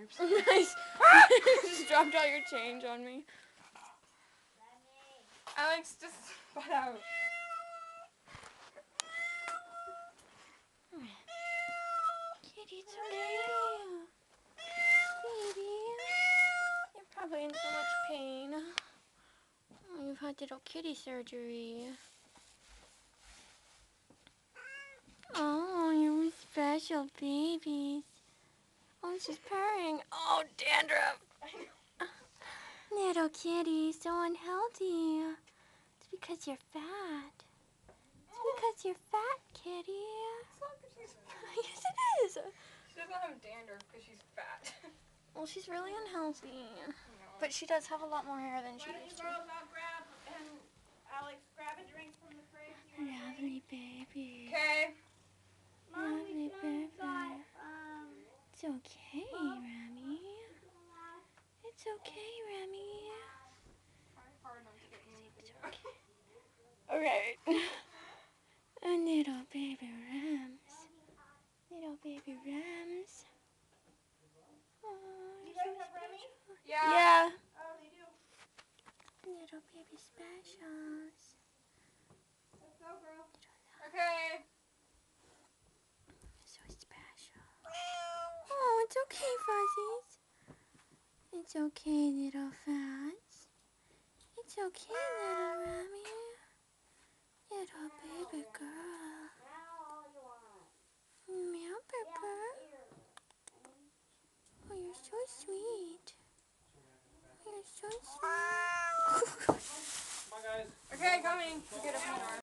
Oops. Nice. Just dropped all your change on me. Alex, just butt out. Kitty, it's okay. Baby. You're probably in so much pain. Oh, you've had little kitty surgery. Oh, you're special babies. Oh, she's purring. Oh, dandruff. Little kitty, so unhealthy. It's because you're fat. It's because you're fat, kitty. It's not that she's fat. Yes, it is. She doesn't have dandruff because she's fat. Well, she's really unhealthy. No. But she does have a lot more hair than she Why don't you used to. girls all grab and Alex grab a drink from the fridge? You want a Lovely baby. Okay. Mom, Lovely we baby. got, It's okay, Remy. It's okay, Remy. Try hard not to get me in the video. Okay. A little baby Rams. Little baby Rams. Oh, you so guys have Remy? special. Yeah. Yeah. Oh, they do. Little baby specials. Let's go, girl. Okay. So special. Oh, it's okay, Fuzzies. It's okay, little Fuzz. It's okay, little Remy. Little baby girl. Meow, purr. Oh, you're so sweet. You're so sweet. Okay, coming. Get up my door.